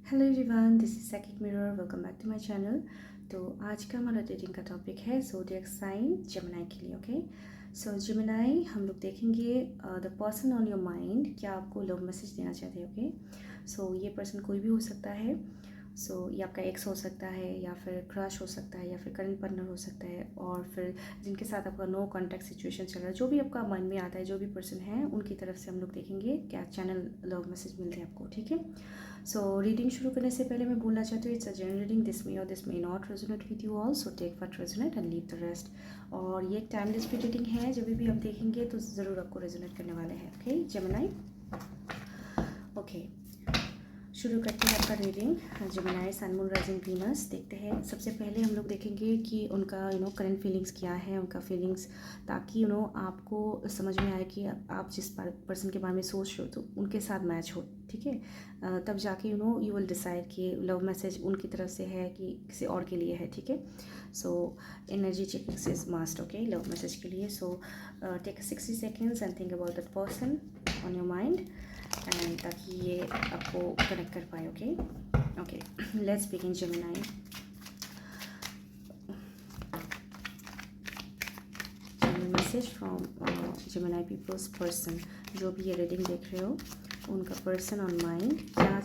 Hello everyone, this is Psychic Mirror. Welcome back to my channel. तो आज का हमारा रीडिंग का टॉपिक है ज़ोडिएक साइन जेमिनी के लिए। ओके, सो जेमिनी हम लोग देखेंगे the person on your mind, क्या आपको लव मैसेज देना चाहते हैं। ओके, सो ये पर्सन कोई भी हो सकता है। ये आपका एक्स हो सकता है, या फिर क्रश हो सकता है, या फिर करंट पार्टनर हो सकता है, और फिर जिनके साथ आपका नो कॉन्टैक्ट सिचुएशन चल रहा है, जो भी आपका मन में आता है, जो भी पर्सन है, उनकी तरफ से हम लोग देखेंगे क्या चैनल लव मैसेज मिलते हैं आपको। ठीक है, सो रीडिंग शुरू करने से पहले मैं बोलना चाहती हूँ, it's a general reading, this may or this may not resonate with you all, so take what resonate and leave the rest. और ये एक टाइमलेस रीडिंग है, जब भी आप देखेंगे तो ज़रूर आपको रेजोनेट करने वाले हैं। ओके जेमिनी, ओके शुरू करते हैं आपका reading. Gemini sun moon rising Venus देखते हैं। सबसे पहले हम लोग देखेंगे कि उनका करंट फीलिंग्स क्या है, उनका फीलिंग्स, ताकि आपको समझ में आए कि आप जिस पर्सन के बारे में सोच रहे हो तो उनके साथ मैच हो। ठीक है, तब जाके यू विल डिसाइड कि लव मैसेज उनकी तरफ से है कि किसी और के लिए है। ठीक है, so energy checking is must. Okay, love message के लिए। So take 60 seconds and think about that person on your mind, and ताकि ये आपको कनेक्ट कर पाए। Okay okay, let's begin Gemini. Message from Gemini people's person, जो भी ये रीडिंग देख रहे हो, उनका पर्सन ऑन माइंड क्या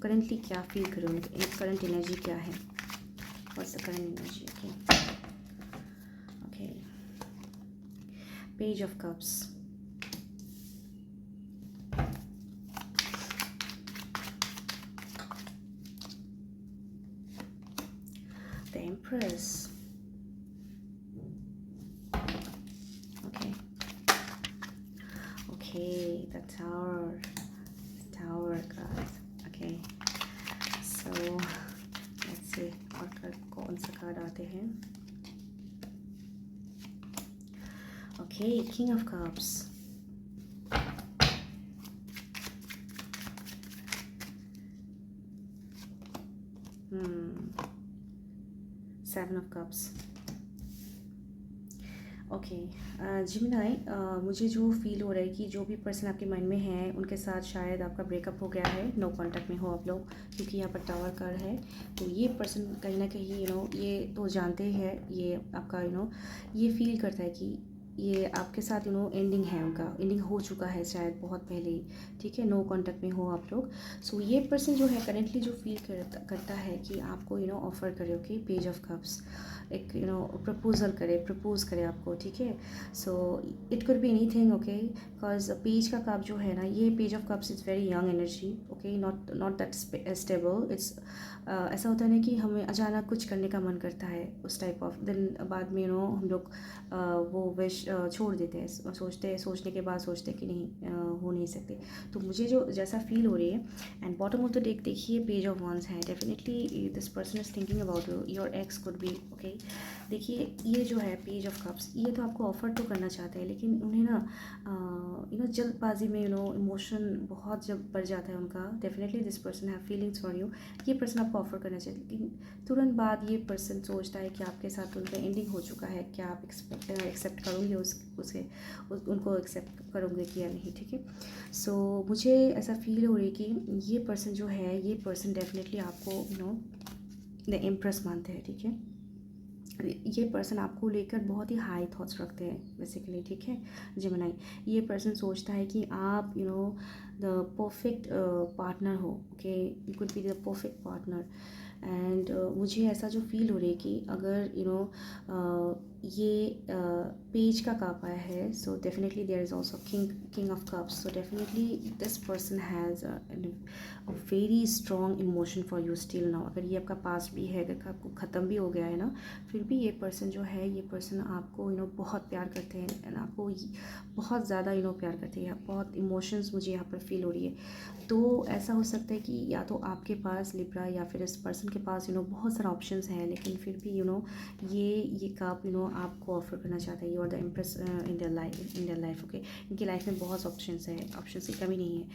करेंटली क्या फील कर रहे हो, करंट एनर्जी क्या है, what's the current energy. Okay okay, page of cups, the Empress. Okay, the Tower card. Okay, so let's see और कौन सा कार्ड आते हैं। Okay, King of Cups. Seven of Cups. Okay Gemini, मुझे जो feel हो रहा है कि जो भी पर्सन आपके माइंड में है उनके साथ शायद आपका ब्रेकअप हो गया है, नो कॉन्टैक्ट में हो आप लोग, क्योंकि यहाँ पर टावर कार्ड है। तो ये पर्सन कहीं ना कहीं ये तो जानते हैं, ये आपका ये फील करता है कि ये आपके साथ एंडिंग है, उनका एंडिंग हो चुका है शायद बहुत पहले ही। ठीक है, नो कॉन्टैक्ट में हो आप लोग। सो ये पर्सन जो है करेंटली जो फील करता है कि आपको ऑफर करे। ओके, पेज ऑफ कप्स, एक प्रपोज करे आपको। ठीक है, so it could be anything. Okay, because page का कप जो है ना, ये page of cups is very young energy. Okay, not that stable. It's ऐसा होता है ना कि हमें अचानक कुछ करने का मन करता है, उस टाइप ऑफ देन बाद में हम लोग वो विश छोड़ देते हैं, सोचने के बाद सोचते हैं कि नहीं हो नहीं सकते। तो मुझे जो जैसा फील हो रही है, and bottom of the deck देखिए पेज ऑफ वंस है। Definitely this person is thinking about your x could be. Okay, देखिए ये जो है पेज ऑफ कप्स, ये तो आपको ऑफर तो करना चाहते हैं, लेकिन उन्हें ना जल्दबाजी में इमोशन बहुत जब बढ़ जाता है उनका। Definitely this person have feelings for you, ये पर्सन आपको ऑफर करना चाहिए, लेकिन तुरंत बाद ये पर्सन सोचता है कि आपके साथ उनका एंडिंग हो चुका है, क्या आप एक्सेप्ट करोगे उनको एक्सेप्ट करोगे कि या नहीं। ठीक है, सो मुझे ऐसा फील हो रही है कि ये पर्सन जो है, ये पर्सन डेफिनेटली आपको द एम्प्रेस मानते हैं। ठीक है, ये पर्सन आपको लेकर बहुत ही हाई थॉट्स रखते हैं बेसिकली। ठीक है जेमिनी, ये पर्सन सोचता है कि आप द परफेक्ट पार्टनर हो। Okay, you could be the perfect partner. And मुझे ऐसा जो फील हो रही है कि अगर ये पेज का कप आया है, so definitely there is also king of cups. So definitely this person has a very strong emotion for you still now. अगर ये आपका पास भी है, अगर आपको ख़त्म भी हो गया है ना, फिर भी ये पर्सन जो है, ये पर्सन आपको बहुत प्यार करते हैं, एंड आपको बहुत ज़्यादा प्यार करते हैं। बहुत इमोशंस मुझे यहाँ पर फील हो रही है। तो ऐसा हो सकता है कि या तो आपके पास लिब्रा या फिर इस पर्सन के पास बहुत सारा ऑप्शंस हैं, लेकिन फिर भी ये कप आपको ऑफर करना चाहता है। You are the empress in their life. Okay, इनकी लाइफ में बहुत ऑप्शंस है, ऑप्शंस की कमी नहीं है,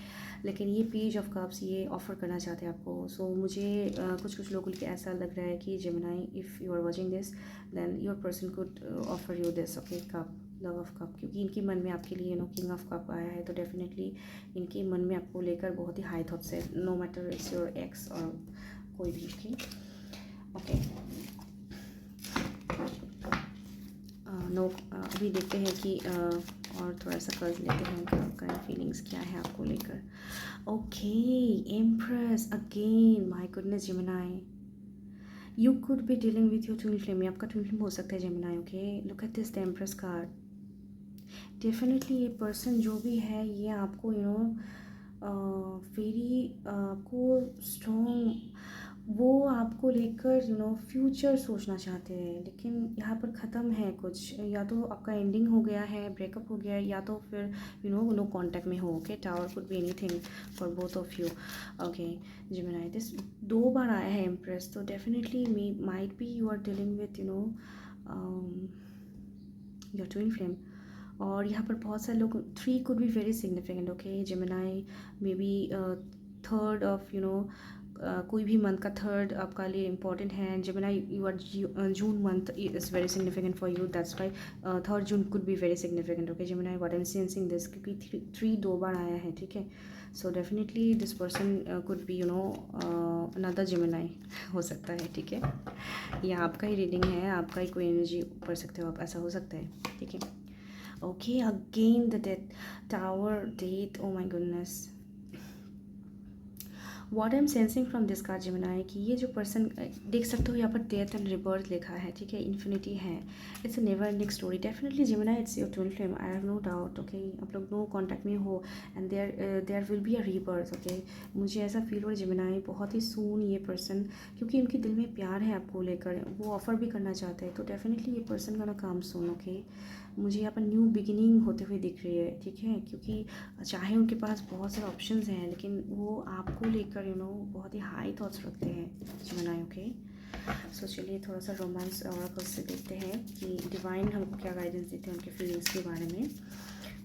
लेकिन ये पेज ऑफ कप्स ये ऑफर करना चाहते हैं आपको। सो मुझे कुछ लोगों के ऐसा लग रहा है कि Gemini, if you are watching this, then your person could offer you this. Okay, cup love of cup, क्योंकि इनके मन में आपके लिए किंग ऑफ कप आया है, तो डेफिनेटली इनके मन में आपको लेकर बहुत ही हाई थॉट्स है, no matter it's your ex और कोई भी। ओके नो अभी देखते हैं कि और थोड़ा सा कर्ज लेते हैं उनका करंट फीलिंग्स क्या है आपको लेकर। Okay empress again, my goodness Gemini, you could be dealing with your twin flame, आपका ट्विन फ्लेम हो सकता है Gemini. Okay look at this the empress card, definitely ये पर्सन जो भी है ये आपको वेरी आपको स्ट्रॉन्ग, वो आपको लेकर फ्यूचर सोचना चाहते हैं, लेकिन यहाँ पर ख़त्म है कुछ, या तो आपका एंडिंग हो गया है, ब्रेकअप हो गया है, या तो फिर नो कांटेक्ट में हो। Okay tower could be anything for both of you. Okay Gemini this 2 बार आया है एम्प्रेस, तो definitely might be you are dealing with your twin flame. और यहाँ पर बहुत सारे लोग, 3 could be very significant. Okay Gemini may be third of कोई भी मंथ का थर्ड आपका लिए इम्पॉर्टेंट है। Gemini you are June month is very significant for you, that's Y 3rd June could be very significant. Okay Gemini what I am sensing this, क्योंकि 3 2 बार आया है, ठीक है। So definitely this person could be another Gemini हो सकता है, ठीक है। या आपका ही रीडिंग है, आपका ही कोई एनर्जी पढ़ सकते हो आप, ऐसा हो सकता है, ठीक है। Okay again the death tower death, oh my goodness, what I am sensing from this card Gemini कि ये जो पर्सन देख सकते हो यहाँ पर डेथ एंड रिबर्थ लिखा है, ठीक है, इन्फिनिटी है, it's a never ending story. Definitely Gemini it's your twin flame, I have no doubt. Okay आप लोग नो कॉन्टैक्ट में हो and there will be a rebirth. Okay मुझे ऐसा फील हो रहा है जेमिनी बहुत ही सून ये पर्सन, क्योंकि उनके दिल में प्यार है आपको लेकर, वो ऑफ़र भी करना चाहते हैं, तो डेफिनेटली ये पर्सन का ना काम सुन। ओके मुझे यहाँ पर न्यू बिगिनिंग होते हुए दिख रही है, ठीक है, क्योंकि चाहे उनके पास बहुत सारे ऑप्शंस हैं, लेकिन वो आपको लेकर बहुत ही हाई थॉट्स रखते हैं जेमिनी। ओके सो चलिए थोड़ा सा रोमांस और से देखते हैं कि डिवाइन हमको क्या गाइडेंस देते हैं उनके फीलिंग्स के बारे में।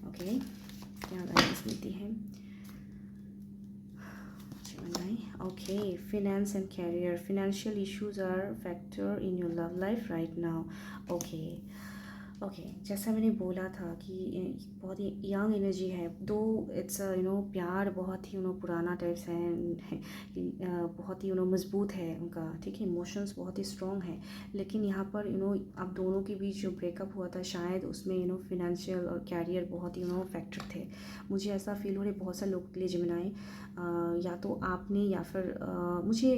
ओके क्या गाइडेंस मिलती है Gemini. Okay finance and career, financial issues are factor in your love life right now. Okay okay जैसा मैंने बोला था कि बहुत ही यंग एनर्जी है, दो इट्स प्यार बहुत ही पुराना टाइप्स है, बहुत ही मजबूत है उनका, ठीक है, इमोशंस बहुत ही स्ट्रॉन्ग है, लेकिन यहाँ पर अब दोनों के बीच जो ब्रेकअप हुआ था शायद उसमें फाइनेंशियल और कैरियर बहुत ही फैक्टर थे। मुझे ऐसा फील हो रहा है बहुत सारे लोगों के लिए जेमिनी, या तो आपने या फिर मुझे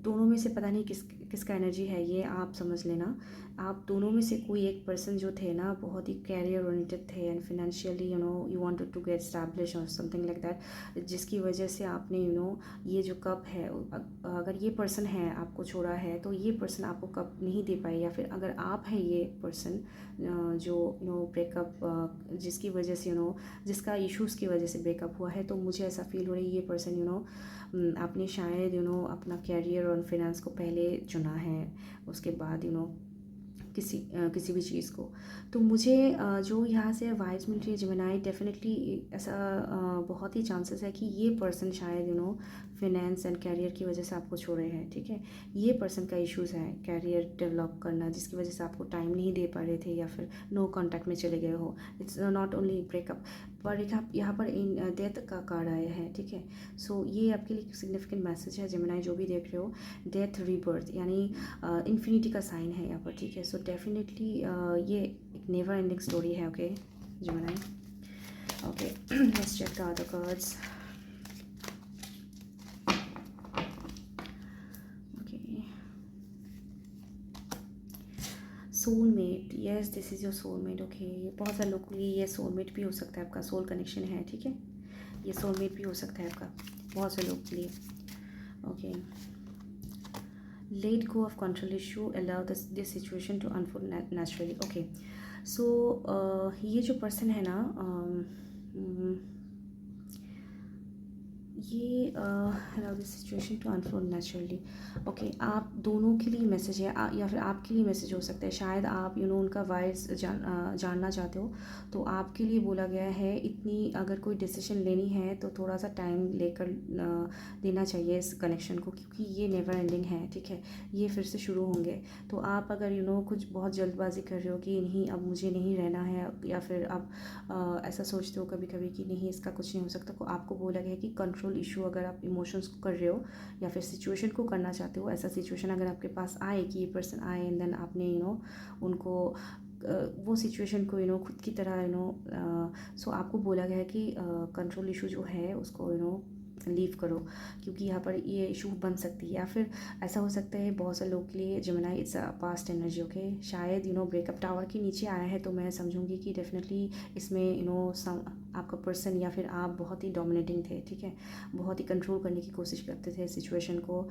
दोनों में से पता नहीं किसका एनर्जी है, ये आप समझ लेना। आप दोनों में से कोई एक पर्सन जो थे ना बहुत ही कैरियर ओरिएंटेड थे and financially you wanted to get establish और समथिंग लाइक दैट, जिसकी वजह से आपने ये जो कप है, अगर ये पर्सन है आपको छोड़ा है तो ये पर्सन आपको कप नहीं दे पाए, या फिर अगर आप है ये पर्सन जो ब्रेकअप जिसकी वजह से जिसका इश्यूज़ की वजह से ब्रेकअप हुआ है, तो मुझे ऐसा फील हो रही है ये पर्सन आपने शायद किसी कैरियर और फाइनेंस को पहले चुना है, उसके बाद किसी भी चीज़ को। तो मुझे जो यहाँ से वाइब्स मिल रही है जेमिनी, डेफिनेटली ऐसा बहुत ही चांसेस है कि ये पर्सन शायद फाइनेंस एंड कैरियर की वजह से आपको छोड़े हैं, ठीक है। ये पर्सन का इश्यूज़ है कैरियर डेवलप करना, जिसकी वजह से आपको टाइम नहीं दे पा रहे थे या फिर नो कांटेक्ट में चले गए हो। इट्स नॉट ओनली ब्रेकअप, पर यहाँ पर इन डेथ का कार्ड आया है, ठीक है। सो ये आपके लिए सिग्निफिकेंट मैसेज है जेमिनी, जो भी देख रहे हो, डेथ रीबर्थ यानी इन्फिनिटी का साइन है यहाँ पर, ठीक है। सो डेफिनेटली ये एक नेवर एंडिंग स्टोरी है। Okay Gemini, okay let's check the other cards. Soulmate, yes this is your soulmate. Okay बहुत सारे लोगों के लिए ये सोलमेट भी हो सकता है, आपका सोल कनेक्शन है, ठीक है, ये सोलमेट भी हो सकता है आपका बहुत से लोगों के लिए। Okay let go of control issue, allow this situation to unfold naturally. Okay so ये जो पर्सन है ना ये allow this situation to unfold naturally. Okay, आप दोनों के लिए मैसेज है, या फिर आपके लिए मैसेज हो सकता है। शायद आप उनका वाइज जानना चाहते हो, तो आपके लिए बोला गया है इतनी अगर कोई डिसीजन लेनी है तो थोड़ा सा टाइम लेकर देना चाहिए इस कनेक्शन को, क्योंकि ये नेवर एंडिंग है, ठीक है। ये फिर से शुरू होंगे। तो आप अगर कुछ बहुत जल्दबाजी कर रहे हो कि नहीं अब मुझे नहीं रहना है, या फिर आप ऐसा सोचते हो कभी कभी कि नहीं इसका कुछ नहीं हो सकता, तो आपको बोला गया है कि कंट्रोल इशू अगर आप इमोशंस को कर रहे हो या फिर सिचुएशन को करना चाहते हो, ऐसा सिचुएशन अगर आपके पास आए कि ये पर्सन आए एंड देन आपने उनको वो सिचुएशन को खुद की तरह सो आपको बोला गया है कि कंट्रोल इशू जो है उसको लीव करो, क्योंकि यहाँ पर ये इशू बन सकती है। या फिर ऐसा हो सकता है बहुत सारे लोग के लिए Gemini it's a past energy. Okay, शायद ब्रेकअप टावर के नीचे आया है, तो मैं समझूंगी कि डेफिनेटली इसमें आपका पर्सन या फिर आप बहुत ही डोमिनेटिंग थे, ठीक है। बहुत ही कंट्रोल करने की कोशिश करते थे सिचुएशन को।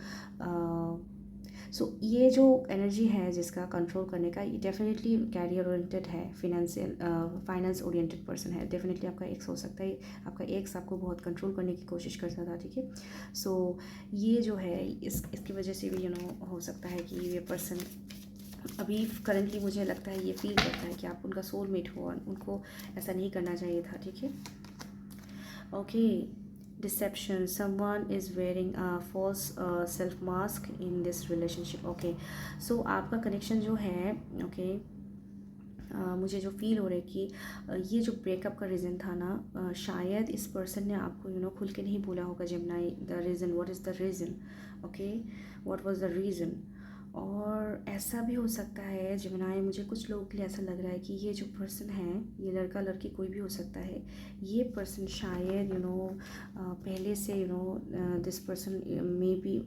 सो ये जो एनर्जी है जिसका कंट्रोल करने का, ये डेफिनेटली कैरियर ओरिएंटेड है, फाइनेंस ओरिएंटेड पर्सन है। डेफिनेटली आपका एक्स हो सकता है, आपका एक्स आपको बहुत कंट्रोल करने की कोशिश करता था, ठीक है। सो ये जो है इसकी वजह से भी हो सकता है कि ये पर्सन अभी करंटली मुझे लगता है ये फील करता है कि आप उनका सोलमेट हो और उनको ऐसा नहीं करना चाहिए था, ठीक है। Okay, deception, someone is wearing a false self mask in this relationship. Okay, so आपका कनेक्शन जो है, ओके, मुझे जो फील हो रहा है कि ये जो ब्रेकअप का रीज़न था ना, शायद इस पर्सन ने आपको खुल के नहीं बोला होगा Gemini the reason, what is the reason. Okay, what was the reason. और ऐसा भी हो सकता है जेमिनी, मुझे कुछ लोगों के लिए ऐसा लग रहा है कि ये जो पर्सन है, ये लड़का लड़की कोई भी हो सकता है। ये पर्सन शायद पहले से दिस पर्सन मे बी,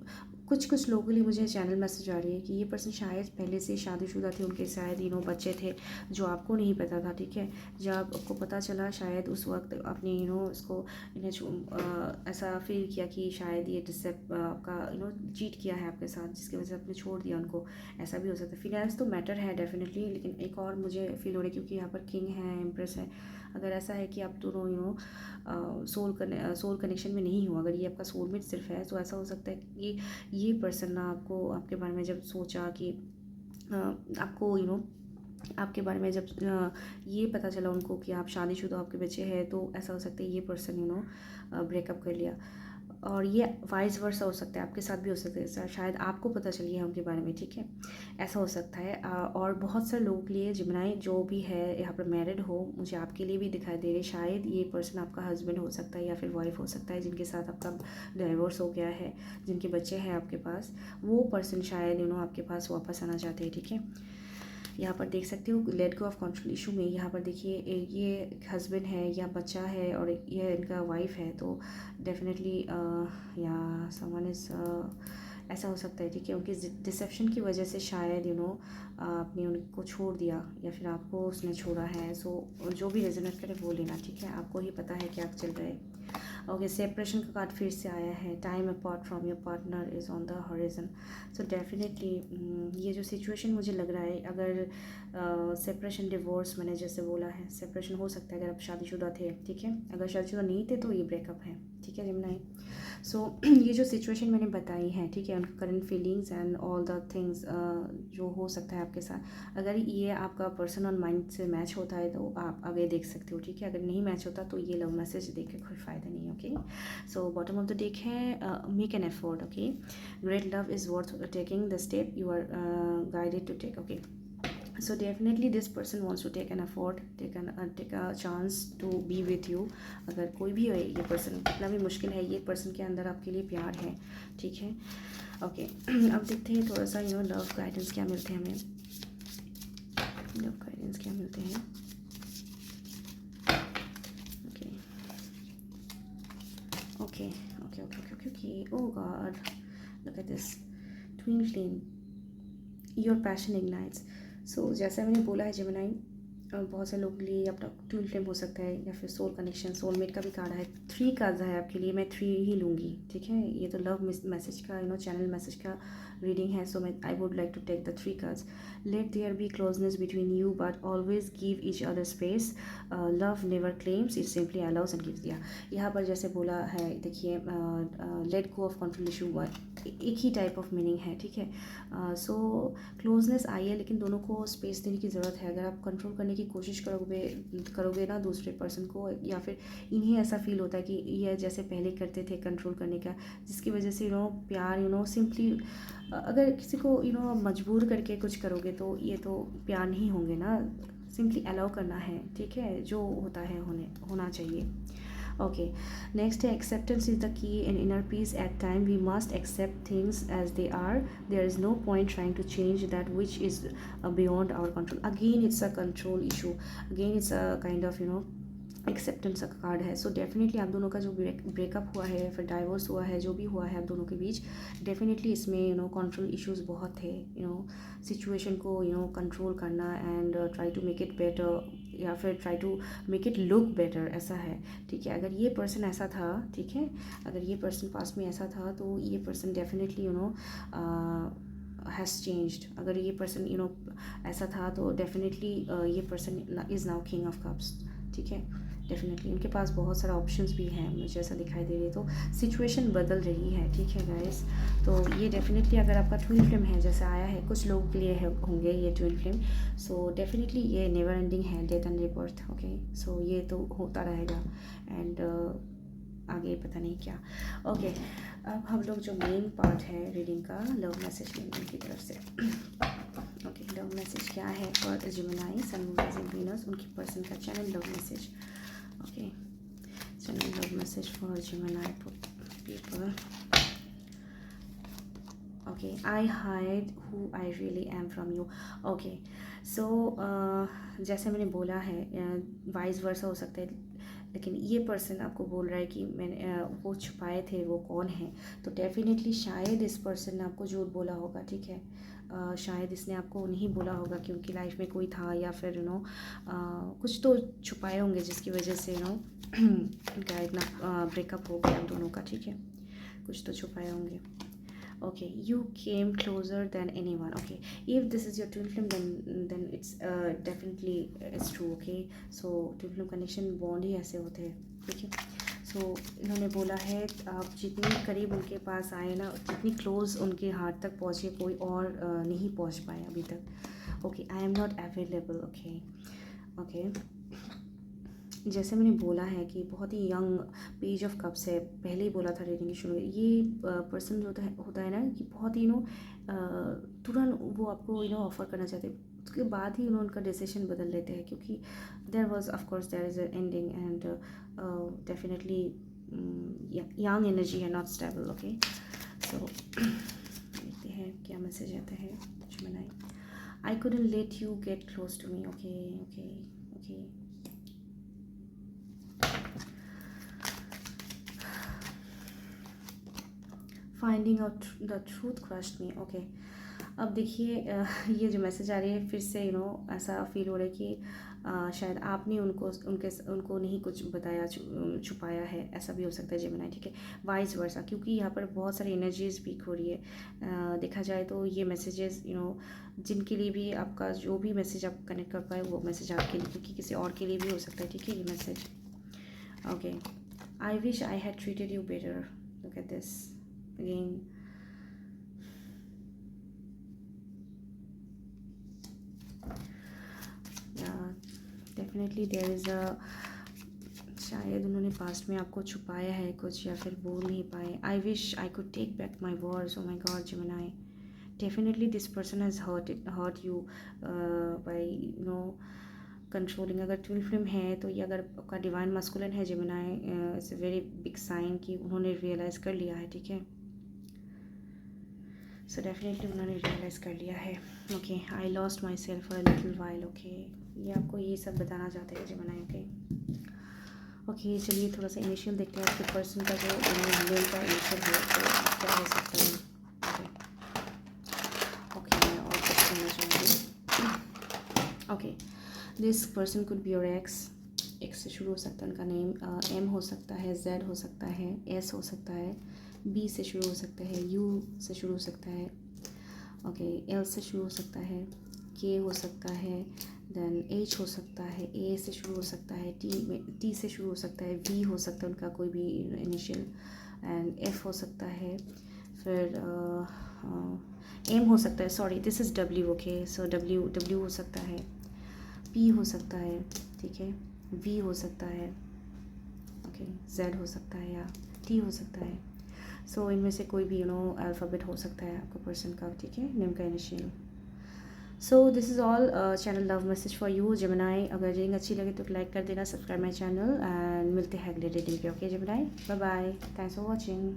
कुछ लोगों के लिए मुझे चैनल मैसेज आ रही है कि ये पर्सन शायद पहले से शादीशुदा थे, उनके शायद बच्चे थे जो आपको नहीं पता था, ठीक है। जब आपको पता चला शायद उस वक्त आपने इसको ऐसा फील किया कि शायद ये डिसेप आपका चीट किया है आपके साथ, जिसकी वजह से आपने छोड़ दिया उनको। ऐसा भी हो सकता है। फिनेंस तो मैटर है डेफिनेटली, लेकिन एक और मुझे फील हो रहा है क्योंकि यहाँ पर किंग है, एम्प्रेस है। अगर ऐसा है कि आप दोनों सोल कनेक्शन में नहीं हो, अगर ये आपका सोलमेट सिर्फ है, तो ऐसा हो सकता है कि ये पर्सन ना आपको आपके बारे में जब सोचा कि आपको आपके बारे में जब ये पता चला उनको कि आप शादीशुदा, आपके बच्चे हैं, तो ऐसा हो सकता है ये पर्सन ब्रेकअप कर लिया। और ये वाइस वर्सा हो सकता है, आपके साथ भी हो सकता है सर, शायद आपको पता चल गया है उनके बारे में, ठीक है। ऐसा हो सकता है। और बहुत सारे लोगों के लिए जेमिनी जो भी है यहाँ पर मैरिड हो, मुझे आपके लिए भी दिखाई दे रही है, शायद ये पर्सन आपका हस्बैंड हो सकता है या फिर वाइफ हो सकता है, जिनके साथ आपका डाइवोर्स हो गया है, जिनके बच्चे हैं आपके पास। वो पर्सन शायद आपके पास वापस आना चाहते हैं, ठीक है। यहाँ पर देख सकते हो late go of control issue में, यहाँ पर देखिए ये हस्बैंड है या बच्चा है और ये इनका वाइफ है, तो डेफिनेटली या समवन इज़ ऐसा हो सकता है, ठीक है। उनकी डिसेप्शन की वजह से शायद आपने उनको छोड़ दिया या फिर आपको उसने छोड़ा है। सो जो भी रेजोनेट करे वो लेना, ठीक है। आपको ही पता है क्या चल रहा है। ओके, सेपरेशन का कार्ड फिर से आया है। Time apart from your partner is on the horizon. So definitely ये जो सिचुएशन मुझे लग रहा है, अगर सेपरेशन डिवोर्स मैंने जैसे बोला है, सेपरेशन हो सकता है अगर आप शादीशुदा थे, ठीक है। अगर शादीशुदा नहीं थे तो ये ब्रेकअप है, ठीक है जेमिनी। सो ये जो सिचुएशन मैंने बताई है, ठीक है, उनका current feelings and all the things जो हो सकता है आपके साथ, अगर ये आपका पर्सन और माइंड से मैच होता है तो आप आगे देख सकते हो, ठीक है। अगर नहीं मैच होता तो ये लव मैसेज देख के कोई फ़ायदा नहीं है, okay. So bottom of the deck है make an effort, okay. Great love is worth taking the step you are guided to take, okay. So definitely this person wants to take an effort, take a chance to be with you। अगर कोई भी है ये person, कितना भी मुश्किल है, ये पर्सन के अंदर आपके लिए प्यार है, ठीक है। ओके अब देखते हैं थोड़ा सा लव गाइडेंस क्या मिलते हैं हमें, लव गाइडेंस क्या मिलते हैं। Okay okay okay okay okay okay oh god, look at this twin flame, your passion ignites. So जैसा मैंने बोला है जेमिनी, बहुत से लोगों के लिए अपना ट्विन फ्लेम हो सकता है, या फिर सोल कनेक्शन, सोलमेट का भी कार्ड है। 3 कार्ड्स है आपके लिए, मैं 3 ही लूँगी, ठीक है। ये तो लव मैसेज का चैनल मैसेज का रीडिंग है, सो मैं I would like to take the 3 cards. Let there be closeness between you but always give each other space, love never claims, it simply allows and gives. यहाँ पर जैसे बोला है, देखिए, let go of control issue, एक ही type of meaning है, ठीक है। सो क्लोजनेस आई है, लेकिन दोनों को स्पेस देने की ज़रूरत है। अगर आप कंट्रोल करने की कोशिश करोगे ना दूसरे पर्सन को, या फिर इन्हें ऐसा फील होता है कि ये जैसे पहले करते थे कंट्रोल करने का, जिसकी वजह से प्यार सिंपली, अगर किसी को मजबूर करके कुछ करोगे तो ये तो प्यार नहीं होंगे ना। सिंपली अलाउ करना है, ठीक है, जो होता है होना चाहिए। Okay, next, acceptance is the key in inner peace. At time we must accept things as they are. There is no point trying to change that which is beyond our control. Again, it's a control issue. Again, it's a kind of acceptance का card है। So definitely आप दोनों का जो breakup हुआ है, फिर divorce हुआ है, जो भी हुआ है आप दोनों के बीच, डेफिनेटली इसमें कंट्रोल इश्यूज बहुत थे। सिचुएशन को कंट्रोल करना and try to make it better, या फिर try to make it look better, ऐसा है, ठीक है। अगर ये पर्सन ऐसा था, ठीक है, अगर ये पर्सन पास में ऐसा था, तो ये पर्सन डेफिनेटली हैज़ चेंज्ड। अगर ये पर्सन ऐसा था, तो डेफिनेटली ये person is now king of cups, ठीक है। डेफिनेटली उनके पास बहुत सारा ऑप्शंस भी हैं, मुझे ऐसा दिखाई दे रही है। तो सिचुएशन बदल रही है, ठीक है गाइस। तो ये डेफिनेटली अगर आपका ट्विन फ्लेम है, जैसे आया है, कुछ लोगों के लिए होंगे ये ट्विन फ्लेम, सो डेफिनेटली ये नेवर एंडिंग है, death and rebirth, okay. So ये तो होता रहेगा, एंड आगे पता नहीं क्या। ओके, अब हम लोग जो मेन पार्ट है रीडिंग का, लव मैसेज की तरफ से। ओके, लव मैसेज क्या है for Gemini, sun, moon, rising, Venus, उनकी पर्सन का channel love message. Okay, channel love message for Gemini people. Okay, I hide who I really am from you. Okay, so जैसे मैंने बोला है, vice versa हो सकता है, लेकिन ये पर्सन आपको बोल रहा है कि मैंने वो छुपाए थे, वो कौन है। तो डेफिनेटली शायद इस पर्सन ने आपको झूठ बोला होगा, ठीक है। शायद इसने आपको नहीं बोला होगा कि उनकी लाइफ में कोई था, या फिर कुछ तो छुपाए होंगे, जिसकी वजह से उनका इतना ब्रेकअप हो गया दोनों का, ठीक है। कुछ तो छुपाए होंगे। Okay, you came closer than anyone. Okay, if this is your twin flame, then it's definitely it's true. Okay, so twin flame connection bond ही ऐसे होते हैं, ठीक है। so इन्होंने बोला है, आप जितनी करीब उनके पास आए ना, जितनी क्लोज उनके हार्ट तक पहुँचे, कोई और नहीं पहुँच पाया अभी तक। Okay, I am not available. Okay, okay, जैसे मैंने बोला है कि बहुत ही यंग पेज ऑफ कप्स है, पहले ही बोला था रीडिंग की शुरू में। ये पर्सन जो होता है ना, कि बहुत ही तुरंत वो आपको ऑफ़र करना चाहते हैं, उसके बाद ही उनका डिसीजन बदल लेते हैं, क्योंकि there was of course there is a ending, and definitely young energy है, नॉट स्टेबल। ओके, सो देखते हैं क्या मैसेज आता है। Gemini, I couldn't let you get close to me. Okay, okay, okay, finding out the truth crushed me. Okay, अब देखिए, ये जो मैसेज आ रही है, फिर से ऐसा फील हो रहा है कि शायद आपने उनको नहीं कुछ बताया, छुपाया है, ऐसा भी हो सकता है जेमिनी, ठीक है। वाइस वर्सा, क्योंकि यहाँ पर बहुत सारी एनर्जीज पीक हो रही है। देखा जाए तो ये मैसेजेस जिनके लिए भी आपका जो भी मैसेज आप कनेक्ट कर पाए, वो मैसेज आपके लिए, क्योंकि किसी और के लिए भी हो सकता है, ठीक है, ये message. Okay, I wish I had treated you better. Look at this again. Definitely there is a, शायद उन्होंने पास्ट में आपको छुपाया है कुछ, या फिर बोल नहीं पाए। I wish I could take back my words. Oh my God Gemini, definitely this person has hurt you by controlling. अगर ट्विन फ्लेम है, तो ये अगर आपका डिवाइन मास्कुलिन है Gemini, it's a very big sign कि उन्होंने रियलाइज़ कर लिया है, ठीक है। सो डेफिनेटली उन्होंने रियलाइज़ कर लिया है। Okay, I lost my self for a little while. Okay, ये आपको ये सब बताना चाहते हैं जेमिनी। ओके, ओके, चलिए थोड़ा सा इनिशियल देखते हैं आपके पर्सन का, जो मेल का इनिशियल है, तो क्या हो सकता है। ओके, ओके, मैं और कुछ सुनना चाहूँगी। Okay, this person could be your x. X से शुरू हो सकता है उनका नेम, एम हो सकता है, जेड हो सकता है, एस हो सकता है, बी से शुरू हो सकता है, यू से शुरू हो सकता है, ओके, एल से शुरू हो सकता है, के हो सकता है, देन एच हो सकता है, ए से शुरू हो सकता है, टी से शुरू हो सकता है, वी हो सकता है उनका कोई भी इनिशियल, एंड एफ हो सकता है, फिर एम हो सकता है, sorry this is W, okay, so W हो सकता है, पी हो सकता है, ठीक है, वी हो सकता है, ओके, जेड हो सकता है या टी हो सकता है। सो इनमें से कोई भी अल्फ़ाबेट हो सकता है आपको पर्सन का, ठीक है, नेम का initial. So this is all channel love message for you Gemini. अगर रीडिंग अच्छी लगे तो लाइक कर देना, सब्सक्राइब माई चैनल, एंड मिलते हैं अगले रीडिंग पे। Okay Gemini, bye bye, thanks for watching.